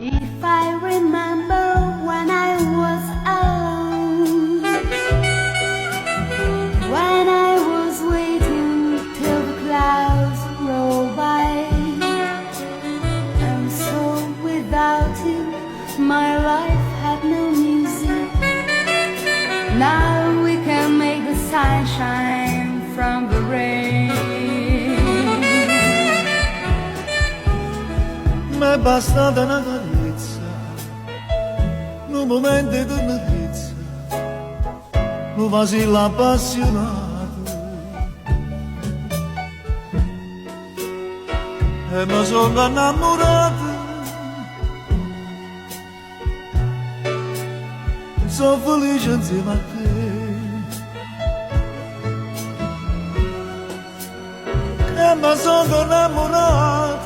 If I remember when I was alone, when I was waiting till the clouds roll by, and so without you my life had no music. Now we can make the sunshine from the rain. Ma è bastata una carezza, un momento di tenerezza, un vacillo appassionato. E mi sono innamorato, sono felice insieme a te. E mi sono innamorato,